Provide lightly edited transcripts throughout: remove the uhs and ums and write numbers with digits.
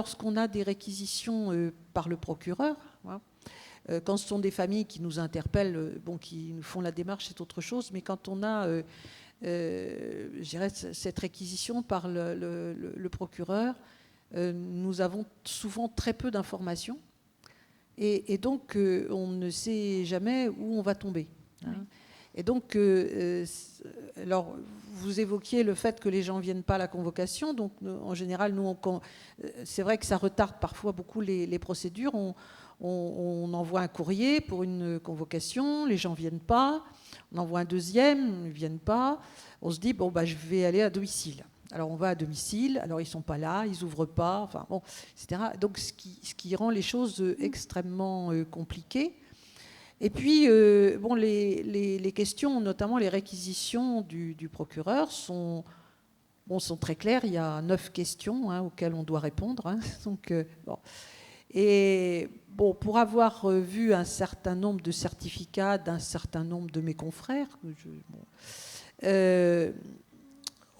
lorsqu'on a des réquisitions par le procureur, hein, quand ce sont des familles qui nous interpellent, qui nous font la démarche, c'est autre chose, mais quand on a, je dirais, cette réquisition par le procureur, nous avons souvent très peu d'informations, et donc on ne sait jamais où on va tomber. Hein. Oui. Et donc, alors, vous évoquiez le fait que les gens ne viennent pas à la convocation. Donc, en général, nous, c'est vrai que ça retarde parfois beaucoup les procédures. On envoie un courrier pour une convocation, les gens ne viennent pas. On envoie un deuxième, ils ne viennent pas. On se dit, je vais aller à domicile. Alors, on va à domicile. Alors, ils ne sont pas là, ils n'ouvrent pas, enfin, etc. Donc, ce qui rend les choses extrêmement compliquées. Et puis, les questions, notamment les réquisitions du procureur, sont très claires. Il y a 9 questions auxquelles on doit répondre. Hein. Donc, Et pour avoir vu un certain nombre de certificats d'un certain nombre de mes confrères,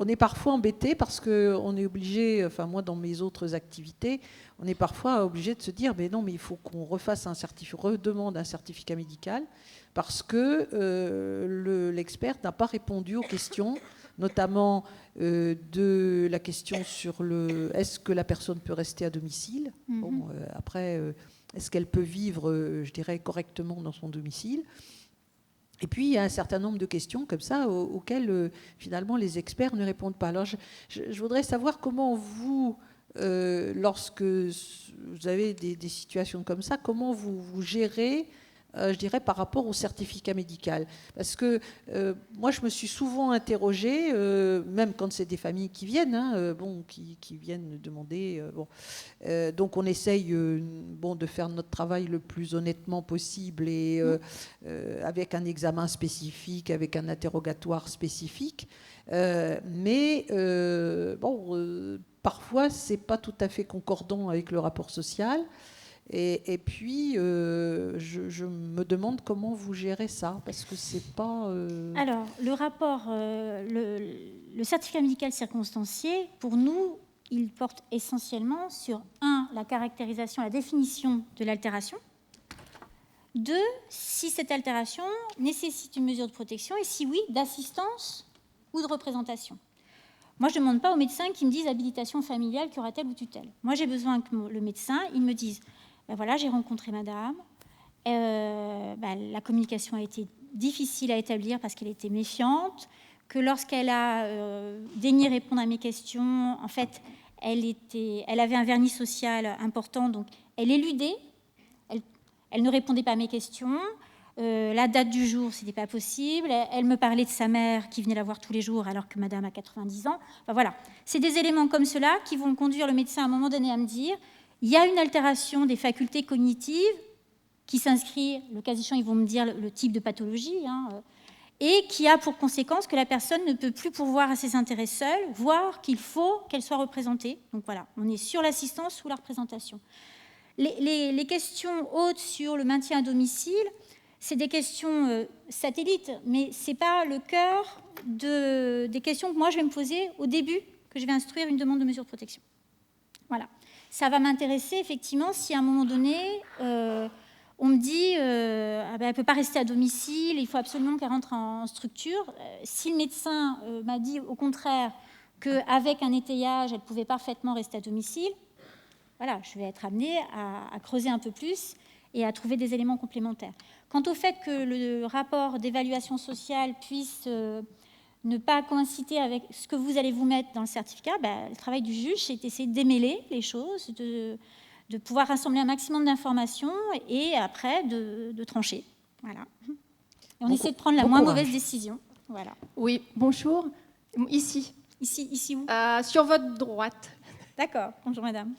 on est parfois embêté parce qu'on est obligé, enfin moi dans mes autres activités, on est parfois obligé de se dire mais non, mais il faut qu'on refasse redemande un certificat médical parce que l'expert n'a pas répondu aux questions, notamment de la question sur est-ce que la personne peut rester à domicile. Après, est-ce qu'elle peut vivre, je dirais, correctement dans son domicile. Et puis, il y a un certain nombre de questions comme ça auxquelles, finalement, les experts ne répondent pas. Alors, je voudrais savoir comment vous, lorsque vous avez des situations comme ça, comment vous gérez, je dirais, par rapport au certificat médical. Parce que moi, je me suis souvent interrogée, même quand c'est des familles qui viennent, qui viennent demander. Donc, on essaye de faire notre travail le plus honnêtement possible et avec un examen spécifique, avec un interrogatoire spécifique. Parfois, c'est pas tout à fait concordant avec le rapport social. Et puis, je me demande comment vous gérez ça, parce que c'est pas... Alors, le rapport, le certificat médical circonstancié, pour nous, il porte essentiellement sur, 1, la caractérisation, la définition de l'altération, 2, si cette altération nécessite une mesure de protection, et si oui, d'assistance ou de représentation. Moi, je ne demande pas aux médecins qui me disent habilitation familiale, curatelle ou tutelle. Moi, j'ai besoin que le médecin, il me dise... voilà, j'ai rencontré madame, la communication a été difficile à établir parce qu'elle était méfiante, que lorsqu'elle a daigné répondre à mes questions, en fait, elle avait un vernis social important, donc elle éludait, elle ne répondait pas à mes questions, la date du jour, ce n'était pas possible, elle me parlait de sa mère qui venait la voir tous les jours alors que madame a 90 ans. Enfin, voilà, c'est des éléments comme cela qui vont conduire le médecin à un moment donné à me dire il y a une altération des facultés cognitives qui s'inscrit, le cas échéant, ils vont me dire le type de pathologie, et qui a pour conséquence que la personne ne peut plus pourvoir à ses intérêts seule, voire qu'il faut qu'elle soit représentée. Donc voilà, on est sur l'assistance ou la représentation. Les questions hautes sur le maintien à domicile, c'est des questions satellites, mais ce n'est pas le cœur des questions que moi je vais me poser au début que je vais instruire une demande de mesure de protection. Voilà. Ça va m'intéresser effectivement si à un moment donné, on me dit elle ne peut pas rester à domicile, il faut absolument qu'elle rentre en structure. Si le médecin m'a dit au contraire qu'avec un étayage, elle pouvait parfaitement rester à domicile, voilà, je vais être amenée à creuser un peu plus et à trouver des éléments complémentaires. Quant au fait que le rapport d'évaluation sociale puisse ne pas coïncider avec ce que vous allez vous mettre dans le certificat, le travail du juge, c'est d'essayer de démêler les choses, de pouvoir rassembler un maximum d'informations et après de trancher. Voilà. Et on essaie de prendre la moins mauvaise décision. Voilà. Oui, bonjour. Ici. Ici où sur votre droite. D'accord, bonjour madame.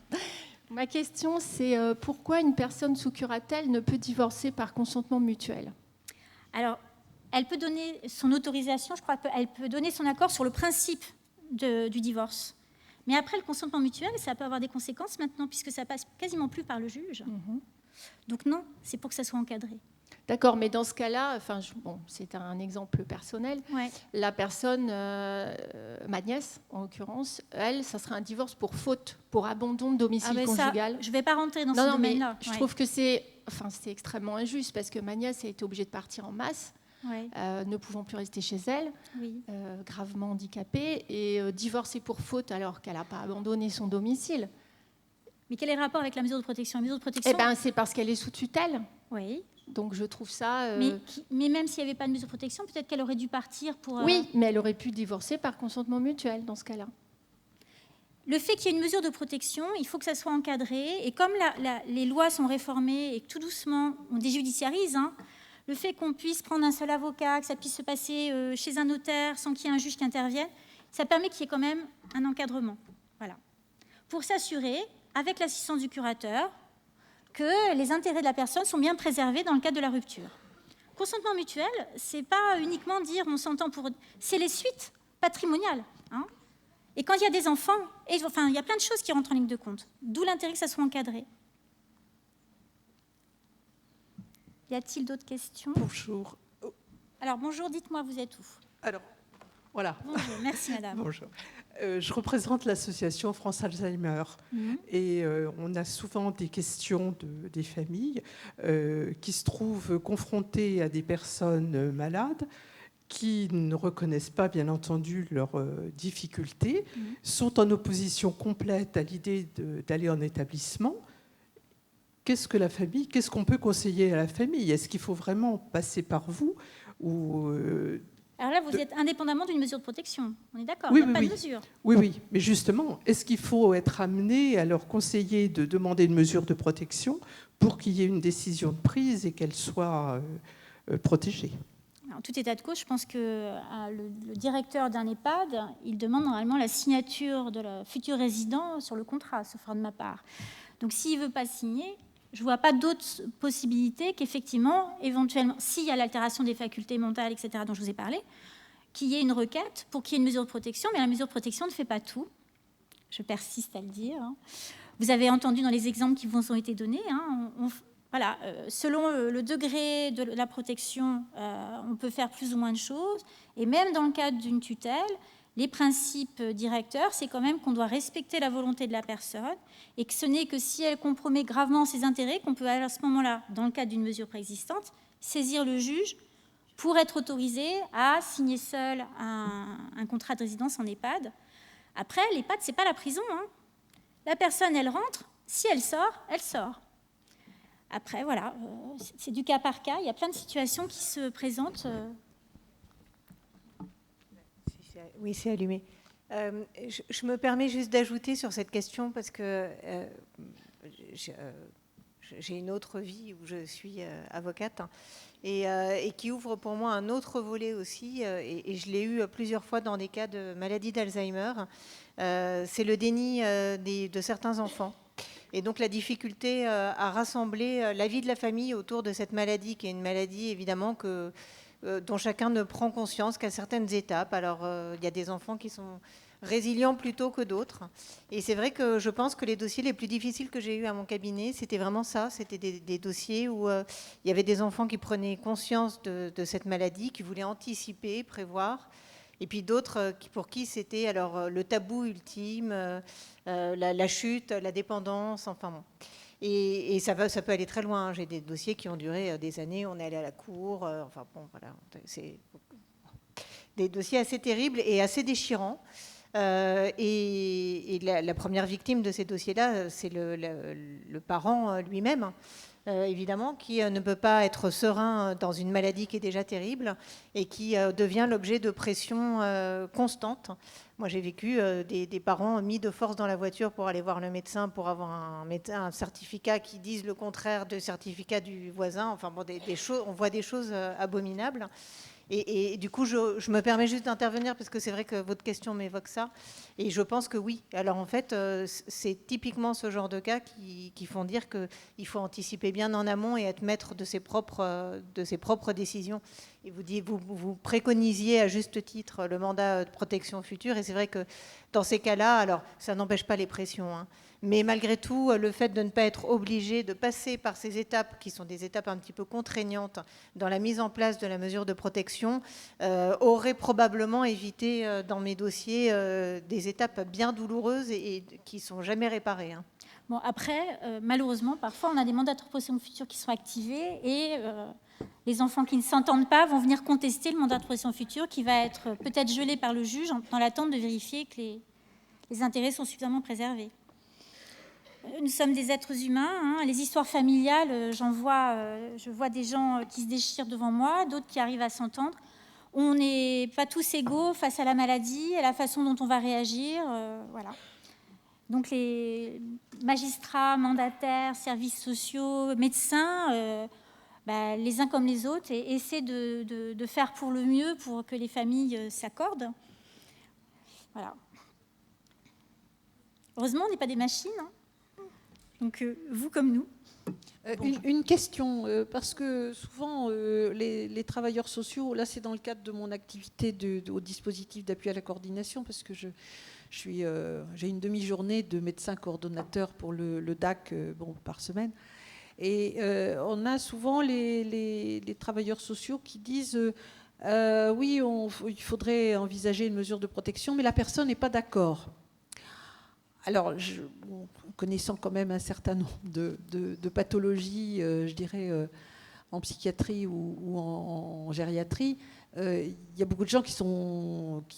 Ma question, c'est pourquoi une personne sous curatelle ne peut divorcer par consentement mutuel ? Alors, elle peut donner son autorisation, je crois qu'elle peut donner son accord sur le principe du divorce. Mais après, le consentement mutuel, ça peut avoir des conséquences maintenant, puisque ça passe quasiment plus par le juge. Donc non, c'est pour que ça soit encadré. D'accord, mais dans ce cas-là, bon, c'est un exemple personnel. Ouais. La personne, ma nièce en l'occurrence, elle, ça serait un divorce pour faute, pour abandon de domicile conjugal. Je ne vais pas rentrer dans ce domaine-là. Je trouve que c'est extrêmement injuste parce que ma nièce a été obligée de partir en masse, ne pouvant plus rester chez elle, gravement handicapée, et divorcer pour faute alors qu'elle n'a pas abandonné son domicile. Mais quel est le rapport avec la mesure de protection? La mesure de protection, c'est parce qu'elle est sous tutelle. Oui. Donc je trouve ça... Mais même s'il n'y avait pas de mesure de protection, peut-être qu'elle aurait dû partir pour... Oui, mais elle aurait pu divorcer par consentement mutuel dans ce cas-là. Le fait qu'il y ait une mesure de protection, il faut que ça soit encadré. Et comme les lois sont réformées et que tout doucement, on déjudiciarise, le fait qu'on puisse prendre un seul avocat, que ça puisse se passer chez un notaire sans qu'il y ait un juge qui intervienne, ça permet qu'il y ait quand même un encadrement. Voilà. Pour s'assurer, avec l'assistance du curateur, que les intérêts de la personne sont bien préservés dans le cadre de la rupture. Consentement mutuel, c'est pas uniquement dire on s'entend pour... C'est les suites patrimoniales. Et quand il y a des enfants, il y a plein de choses qui rentrent en ligne de compte. D'où l'intérêt que ça soit encadré. Y a-t-il d'autres questions? Bonjour. Alors bonjour, dites-moi, vous êtes où? Alors, voilà. Bonjour, merci madame. Bonjour. Je représente l'association France Alzheimer et on a souvent des questions des familles qui se trouvent confrontées à des personnes malades qui ne reconnaissent pas, bien entendu, leurs difficultés, sont en opposition complète à l'idée d'aller en établissement. Qu'est-ce qu'on peut conseiller à la famille? Est-ce qu'il faut vraiment passer par vous ou Alors là, vous êtes indépendamment d'une mesure de protection. On est d'accord, oui, il n'y a oui, pas de mesure. Oui. Mais justement, est-ce qu'il faut être amené à leur conseiller de demander une mesure de protection pour qu'il y ait une décision prise et qu'elle soit protégée? En tout état de cause, je pense que le directeur d'un EHPAD, il demande normalement la signature de le futur résident sur le contrat, sauf erreur de ma part. Donc s'il ne veut pas signer, je ne vois pas d'autres possibilités qu'effectivement, éventuellement, s'il y a l'altération des facultés mentales, etc., dont je vous ai parlé, qu'il y ait une requête pour qu'il y ait une mesure de protection, mais la mesure de protection ne fait pas tout. Je persiste à le dire. Vous avez entendu dans les exemples qui vous ont été donnés, selon le degré de la protection, on peut faire plus ou moins de choses. Et même dans le cadre d'une tutelle, les principes directeurs, c'est quand même qu'on doit respecter la volonté de la personne et que ce n'est que si elle compromet gravement ses intérêts qu'on peut à ce moment-là, dans le cadre d'une mesure préexistante, saisir le juge pour être autorisé à signer seul un contrat de résidence en EHPAD. Après, l'EHPAD, ce n'est pas la prison. La personne, elle rentre. Si elle sort, elle sort. Après, voilà, c'est du cas par cas. Il y a plein de situations qui se présentent. Oui, c'est allumé. Je me permets juste d'ajouter sur cette question parce que j'ai une autre vie où je suis avocate et qui ouvre pour moi un autre volet aussi, et je l'ai eu plusieurs fois dans des cas de maladie d'Alzheimer. C'est le déni de certains enfants. Et donc la difficulté à rassembler la vie de la famille autour de cette maladie, qui est une maladie évidemment dont chacun ne prend conscience qu'à certaines étapes. Alors il y a des enfants qui sont résilients plutôt que d'autres. Et c'est vrai que je pense que les dossiers les plus difficiles que j'ai eus à mon cabinet, c'était vraiment ça. C'était des dossiers où il y avait des enfants qui prenaient conscience de cette maladie, qui voulaient anticiper, prévoir. Et puis d'autres pour qui c'était alors le tabou ultime, la chute, la dépendance, enfin bon. Et ça peut aller très loin. J'ai des dossiers qui ont duré des années. On est allé à la cour. Enfin bon, voilà. C'est des dossiers assez terribles et assez déchirants. Et la première victime de ces dossiers-là, c'est le parent lui-même. Évidemment, qui ne peut pas être serein dans une maladie qui est déjà terrible et qui devient l'objet de pression constante. Moi, j'ai vécu des parents mis de force dans la voiture pour aller voir le médecin, pour avoir un certificat qui dise le contraire du certificat du voisin. Enfin, bon, on voit des choses abominables. Et du coup, je me permets juste d'intervenir parce que c'est vrai que votre question m'évoque ça. Et je pense que oui. Alors en fait, c'est typiquement ce genre de cas qui font dire qu'il faut anticiper bien en amont et être maître de ses propres décisions. Et vous préconisiez à juste titre le mandat de protection future. Et c'est vrai que dans ces cas-là, alors ça n'empêche pas les pressions, Mais malgré tout, le fait de ne pas être obligé de passer par ces étapes, qui sont des étapes un petit peu contraignantes dans la mise en place de la mesure de protection, aurait probablement évité dans mes dossiers des étapes bien douloureuses et qui ne sont jamais réparées. Hein. Bon, après, malheureusement, parfois, on a des mandats de protection future qui sont activés et les enfants qui ne s'entendent pas vont venir contester le mandat de protection future qui va être peut-être gelé par le juge dans l'attente de vérifier que les intérêts sont suffisamment préservés. Nous sommes des êtres humains. Hein. Les histoires familiales, je vois des gens qui se déchirent devant moi, d'autres qui arrivent à s'entendre. On n'est pas tous égaux face à la maladie, à la façon dont on va réagir. Voilà. Donc les magistrats, mandataires, services sociaux, médecins, les uns comme les autres, essaient de faire pour le mieux pour que les familles s'accordent. Voilà. Heureusement, on n'est pas des machines. Hein. Donc, vous comme nous. Une question, parce que souvent, les travailleurs sociaux, là c'est dans le cadre de mon activité au dispositif d'appui à la coordination, parce que j'ai une demi-journée de médecin coordonnateur pour le DAC par semaine. Et on a souvent les travailleurs sociaux qui disent oui, il faudrait envisager une mesure de protection, mais la personne n'est pas d'accord. Alors, connaissant quand même un certain nombre de pathologies, je dirais, en psychiatrie ou en gériatrie, il y a beaucoup de gens qui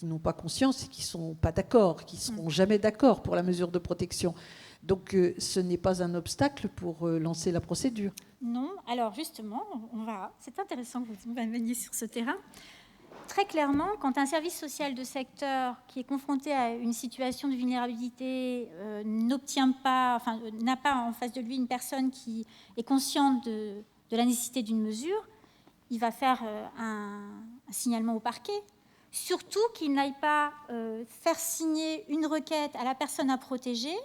n'ont pas conscience et qui ne sont pas d'accord, qui ne seront jamais d'accord pour la mesure de protection. Donc, ce n'est pas un obstacle pour lancer la procédure. Non, alors justement, c'est intéressant que vous m'ameniez sur ce terrain. Très clairement, quand un service social de secteur qui est confronté à une situation de vulnérabilité n'a pas en face de lui une personne qui est consciente de la nécessité d'une mesure, il va faire un signalement au parquet. Surtout qu'il n'aille pas faire signer une requête à la personne à protéger,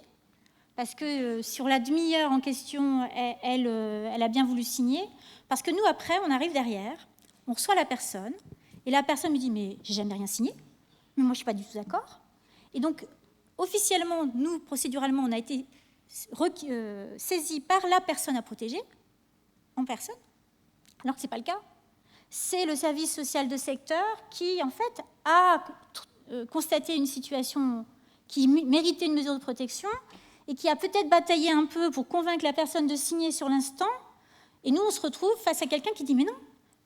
parce que sur la demi-heure en question, elle a bien voulu signer, parce que nous, après, on arrive derrière, on reçoit la personne, et la personne me dit « mais j'ai jamais rien signé, mais moi je ne suis pas du tout d'accord ». Et donc, officiellement, nous, procéduralement, on a été saisis par la personne à protéger, en personne, alors que ce n'est pas le cas. C'est le service social de secteur qui, en fait, a constaté une situation qui méritait une mesure de protection et qui a peut-être bataillé un peu pour convaincre la personne de signer sur l'instant. Et nous, on se retrouve face à quelqu'un qui dit « mais non ».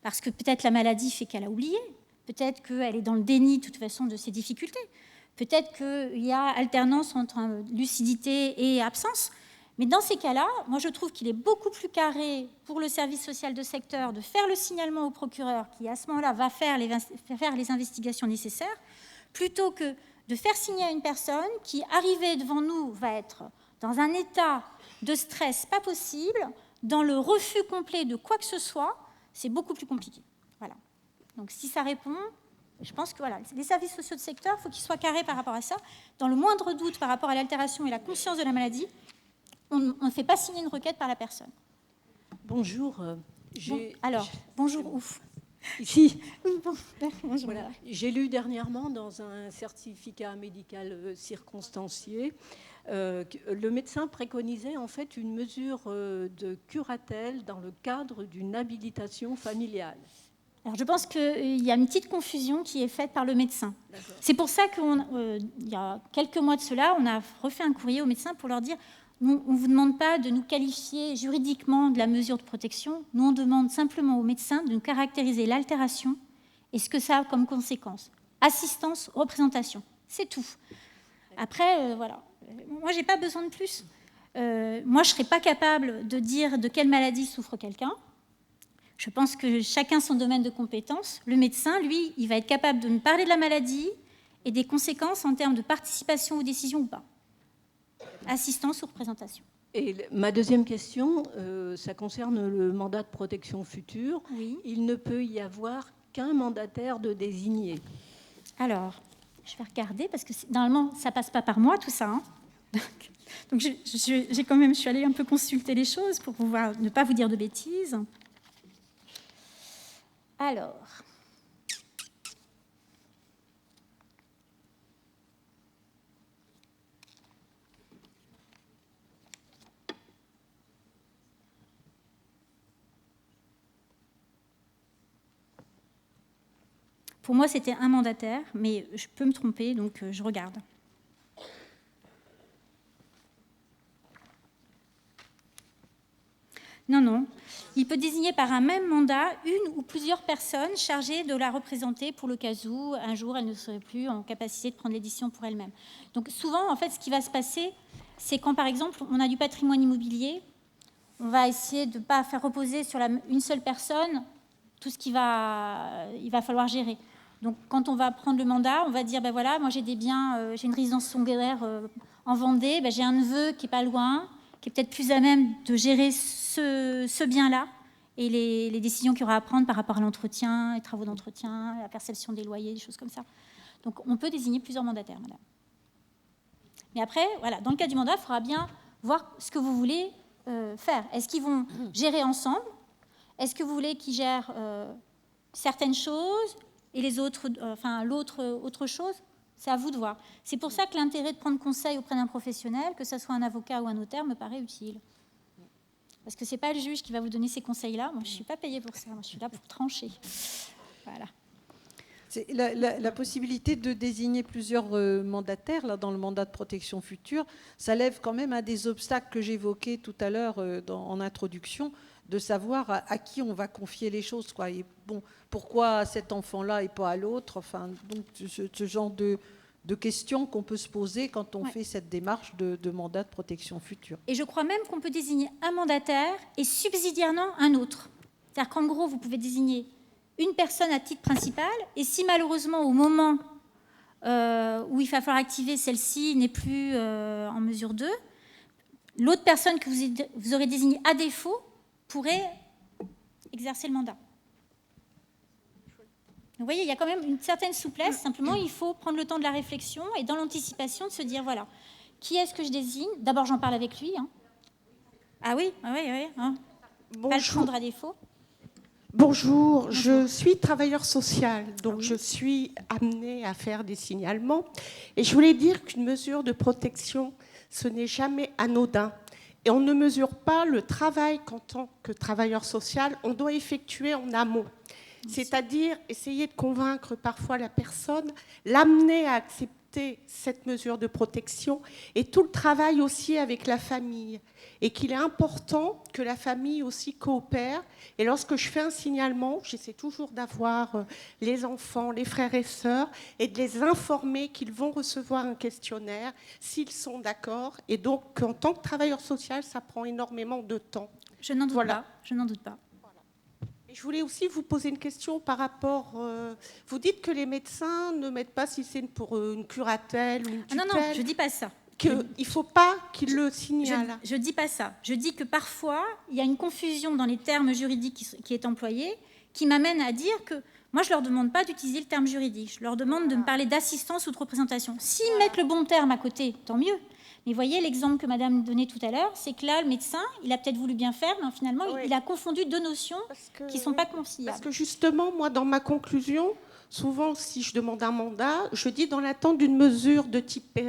Parce que peut-être la maladie fait qu'elle a oublié, peut-être qu'elle est dans le déni de toute façon de ses difficultés, peut-être qu'il y a alternance entre lucidité et absence. Mais dans ces cas-là, moi je trouve qu'il est beaucoup plus carré pour le service social de secteur de faire le signalement au procureur qui à ce moment-là va faire les investigations nécessaires, plutôt que de faire signer à une personne qui, arrivée devant nous, va être dans un état de stress pas possible, dans le refus complet de quoi que ce soit. C'est beaucoup plus compliqué. Voilà. Donc, si ça répond, je pense que voilà, les services sociaux de secteur, il faut qu'ils soient carrés par rapport à ça. Dans le moindre doute par rapport à l'altération et la conscience de la maladie, on ne fait pas signer une requête par la personne. Bonjour. Bonjour, ouf. Ici. Bonjour. Voilà. J'ai lu dernièrement dans un certificat médical circonstancié le médecin préconisait en fait une mesure de curatelle dans le cadre d'une habilitation familiale. Alors je pense qu'il y a une petite confusion qui est faite par le médecin. D'accord. C'est pour ça qu'il y a quelques mois de cela, on a refait un courrier aux médecins pour leur dire on ne vous demande pas de nous qualifier juridiquement de la mesure de protection, nous on demande simplement aux médecins de nous caractériser l'altération et ce que ça a comme conséquence. Assistance, représentation, c'est tout. Après, voilà. Moi, je n'ai pas besoin de plus. Moi, je ne serais pas capable de dire de quelle maladie souffre quelqu'un. Je pense que chacun son domaine de compétence. Le médecin, lui, il va être capable de nous parler de la maladie et des conséquences en termes de participation aux décisions ou pas. Assistance ou représentation. Et ma deuxième question, ça concerne le mandat de protection future. Oui. Il ne peut y avoir qu'un mandataire de désigné. Alors, je vais regarder parce que normalement, ça ne passe pas par moi, tout ça. Hein. Donc, je suis allée un peu consulter les choses pour pouvoir ne pas vous dire de bêtises. Alors, Pour moi, c'était un mandataire, mais je peux me tromper, donc je regarde. Non. Il peut désigner par un même mandat une ou plusieurs personnes chargées de la représenter pour le cas où, un jour, elle ne serait plus en capacité de prendre les décisions pour elle-même. Donc souvent, en fait, ce qui va se passer, c'est quand, par exemple, on a du patrimoine immobilier, on va essayer de ne pas faire reposer sur une seule personne tout ce qu'il va falloir gérer. Donc quand on va prendre le mandat, on va dire, ben voilà, moi j'ai des biens, j'ai une résidence secondaire en Vendée, ben j'ai un neveu qui n'est pas loin, qui est peut-être plus à même de gérer ce bien-là et les décisions qu'il y aura à prendre par rapport à l'entretien, les travaux d'entretien, la perception des loyers, des choses comme ça. Donc on peut désigner plusieurs mandataires, madame. Mais après, voilà, dans le cas du mandat, il faudra bien voir ce que vous voulez faire. Est-ce qu'ils vont gérer ensemble? Est-ce que vous voulez qu'ils gèrent certaines choses et les autres, autre chose? C'est à vous de voir. C'est pour ça que l'intérêt de prendre conseil auprès d'un professionnel, que ce soit un avocat ou un notaire, me paraît utile. Parce que ce n'est pas le juge qui va vous donner ces conseils-là. Moi, je ne suis pas payée pour ça. Moi, je suis là pour trancher. Voilà. C'est la possibilité de désigner plusieurs mandataires là, dans le mandat de protection future, ça lève quand même un des obstacles que j'évoquais tout à l'heure en introduction, de savoir à qui on va confier les choses, quoi. Et bon, pourquoi à cet enfant-là et pas à l'autre, enfin, donc ce genre de questions qu'on peut se poser quand on fait cette démarche de mandat de protection future. Et je crois même qu'on peut désigner un mandataire et subsidiairement un autre. C'est-à-dire qu'en gros, vous pouvez désigner une personne à titre principal, et si malheureusement, au moment où il va falloir activer celle-ci n'est plus en mesure d'eux, l'autre personne que vous aurez désignée à défaut pourrait exercer le mandat. Vous voyez, il y a quand même une certaine souplesse. Simplement, il faut prendre le temps de la réflexion et dans l'anticipation de se dire, voilà, qui est-ce que je désigne? D'abord, j'en parle avec lui. Hein. Ah oui, hein. Pas le prendre à défaut. Bonjour, je suis travailleur social, donc je suis amenée à faire des signalements. Et je voulais dire qu'une mesure de protection, ce n'est jamais anodin. Et on ne mesure pas le travail qu'en tant que travailleur social, on doit effectuer en amont. C'est-à-dire essayer de convaincre parfois la personne, l'amener à accepter cette mesure de protection et tout le travail aussi avec la famille. Et qu'il est important que la famille aussi coopère. Et lorsque je fais un signalement, j'essaie toujours d'avoir les enfants, les frères et sœurs et de les informer qu'ils vont recevoir un questionnaire s'ils sont d'accord. Et donc, en tant que travailleur social, ça prend énormément de temps. Je n'en doute pas. Je n'en doute pas. Je voulais aussi vous poser une question par rapport... vous dites que les médecins ne mettent pas si c'est pour une curatelle ou une tutelle. Non, je ne dis pas ça. Qu'il ne faut pas qu'ils le signalent. Je ne dis pas ça. Je dis que parfois, il y a une confusion dans les termes juridiques qui est employée qui m'amène à dire que moi, je ne leur demande pas d'utiliser le terme juridique. Je leur demande de me parler d'assistance ou de représentation. S'ils mettent le bon terme à côté, tant mieux. Mais voyez, l'exemple que madame donnait tout à l'heure, c'est que là, le médecin, il a peut-être voulu bien faire, mais finalement, il a confondu deux notions qui ne sont pas conciliables. Parce que justement, moi, dans ma conclusion, souvent, si je demande un mandat, je dis dans l'attente d'une mesure de type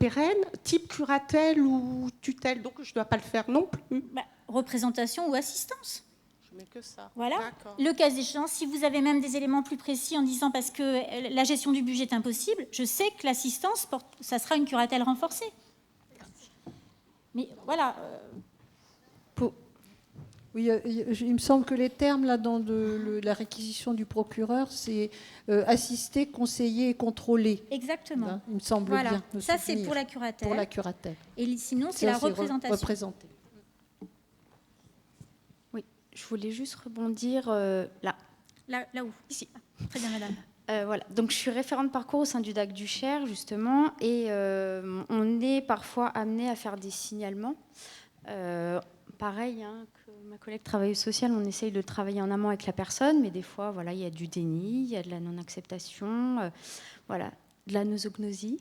pérenne, type curatelle ou tutelle. Donc, je ne dois pas le faire non plus. Représentation ou assistance. Je mets que ça. Voilà. Le cas échéant, si vous avez même des éléments plus précis en disant parce que la gestion du budget est impossible, je sais que l'assistance, ça sera une curatelle renforcée. Mais voilà. Oui, il me semble que les termes là dans la réquisition du procureur, c'est assister, conseiller et contrôler. Exactement. Hein, il me semble bien. Ça, c'est pour la curatelle. Pour la curatelle. Et sinon, c'est la représentation. Représenter. Oui, je voulais juste rebondir là. Là où? Ici. Très bien, madame. Voilà, donc je suis référente parcours au sein du DAC du Cher, justement, et on est parfois amené à faire des signalements. Pareil, hein, que ma collègue travailleuse sociale, on essaye de travailler en amont avec la personne, mais des fois, voilà, il y a du déni, il y a de la non-acceptation, voilà, de la nosognosie.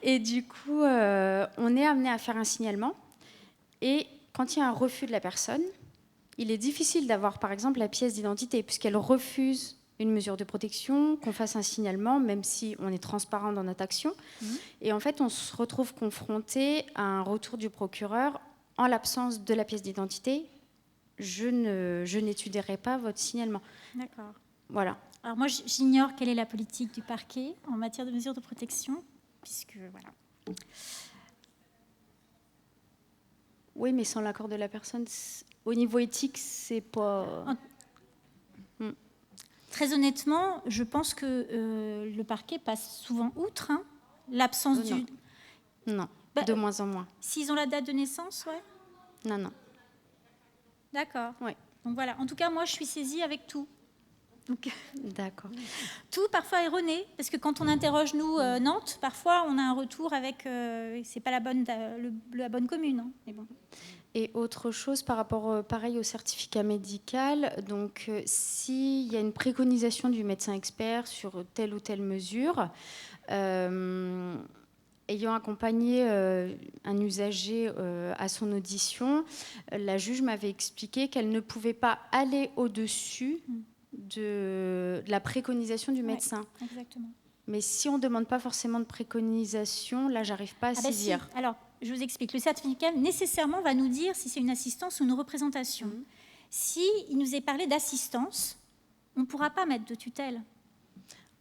Et du coup, on est amené à faire un signalement, et quand il y a un refus de la personne, il est difficile d'avoir, par exemple, la pièce d'identité, puisqu'elle refuse une mesure de protection, qu'on fasse un signalement, même si on est transparent dans notre action. Et en fait, on se retrouve confronté à un retour du procureur. En l'absence de la pièce d'identité, je n'étudierai pas votre signalement. D'accord. Voilà. Alors moi, j'ignore quelle est la politique du parquet en matière de mesures de protection, puisque voilà. Oui, mais sans l'accord de la personne, au niveau éthique, c'est pas... Très honnêtement, je pense que le parquet passe souvent outre l'absence du... Non, de moins en moins. S'ils ont la date de naissance, ouais. Non. D'accord. Ouais. Donc voilà, en tout cas, moi, je suis saisie avec tout. D'accord. Tout parfois erroné, parce que quand on interroge, nous, Nantes, parfois, on a un retour avec... c'est pas la bonne commune. Hein, mais bon. Et autre chose par rapport, pareil, au certificat médical, donc s'il y a une préconisation du médecin expert sur telle ou telle mesure, ayant accompagné un usager à son audition, la juge m'avait expliqué qu'elle ne pouvait pas aller au-dessus de la préconisation du médecin. Ouais, exactement. Mais si on ne demande pas forcément de préconisation, là, j'arrive pas à saisir. Si. Alors, je vous explique. Le certificat, nécessairement, va nous dire si c'est une assistance ou une représentation. Si il nous est parlé d'assistance, on ne pourra pas mettre de tutelle.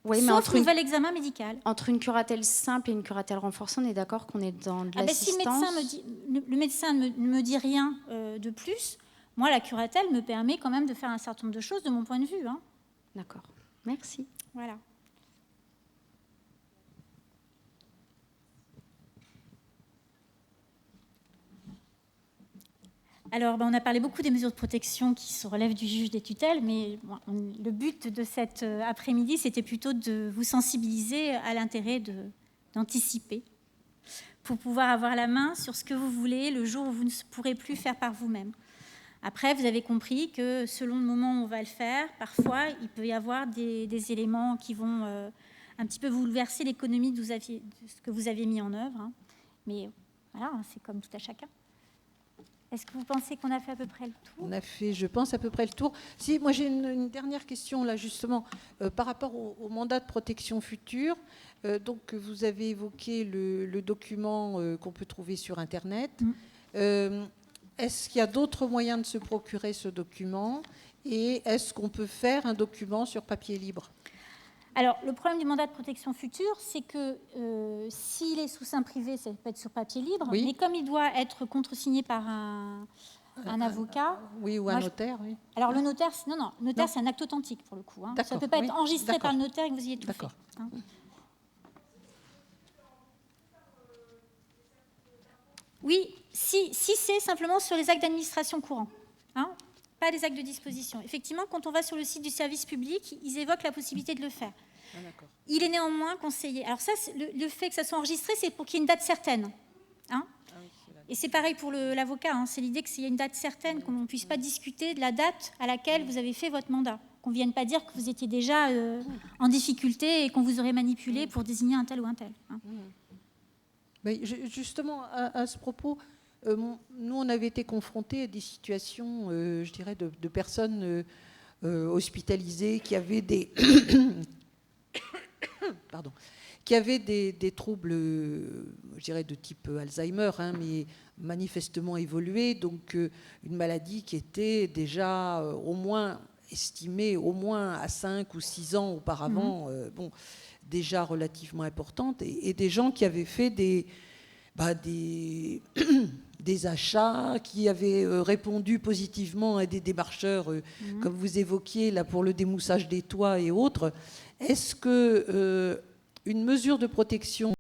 Oui, mais sauf nouvel examen médical. Entre une curatelle simple et une curatelle renforcée, on est d'accord qu'on est dans de l'assistance. Si le médecin ne me dit rien de plus, moi, la curatelle me permet quand même de faire un certain nombre de choses de mon point de vue. Hein. D'accord. Merci. Voilà. Alors, on a parlé beaucoup des mesures de protection qui se relèvent du juge des tutelles, mais le but de cet après-midi, c'était plutôt de vous sensibiliser à l'intérêt d'anticiper pour pouvoir avoir la main sur ce que vous voulez le jour où vous ne pourrez plus faire par vous-même. Après, vous avez compris que selon le moment où on va le faire, parfois, il peut y avoir des éléments qui vont un petit peu bouleverser l'économie de ce que vous avez mis en œuvre. Hein. Mais voilà, c'est comme tout à chacun. Est-ce que vous pensez qu'on a fait à peu près le tour ? On a fait, je pense, à peu près le tour. Si, moi j'ai une dernière question là, justement, par rapport au mandat de protection future. Donc, vous avez évoqué le document qu'on peut trouver sur Internet. Est-ce qu'il y a d'autres moyens de se procurer ce document ? Et est-ce qu'on peut faire un document sur papier libre ? Alors, le problème du mandat de protection future, c'est que s'il est sous seing privé, ça peut être sur papier libre, mais comme il doit être contresigné par un avocat... Oui, ou un notaire, oui. Alors, le notaire, notaire, c'est un acte authentique, pour le coup. Hein. Ça ne peut pas être enregistré par le notaire et que vous ayez tout fait. Hein. Oui, si c'est simplement sur les actes d'administration courants, hein, pas les actes de disposition. Effectivement, quand on va sur le site du service public, ils évoquent la possibilité de le faire. Il est néanmoins conseillé. Alors ça, le fait que ça soit enregistré, c'est pour qu'il y ait une date certaine. Hein, et c'est pareil pour l'avocat. Hein, c'est l'idée qu'il y ait une date certaine, qu'on ne puisse pas discuter de la date à laquelle vous avez fait votre mandat. Qu'on ne vienne pas dire que vous étiez déjà en difficulté et qu'on vous aurait manipulé pour désigner un tel ou un tel. Hein. Mais justement, à ce propos, nous, on avait été confrontés à des situations, je dirais, de personnes hospitalisées qui avaient des... Pardon, qui avaient des troubles, je dirais, de type Alzheimer, hein, mais manifestement évolués, donc une maladie qui était déjà au moins estimée au moins à 5 ou 6 ans auparavant, déjà relativement importante, et des gens qui avaient fait des achats, qui avaient répondu positivement à des démarcheurs, comme vous évoquiez là pour le démoussage des toits et autres. Est-ce que une mesure de protection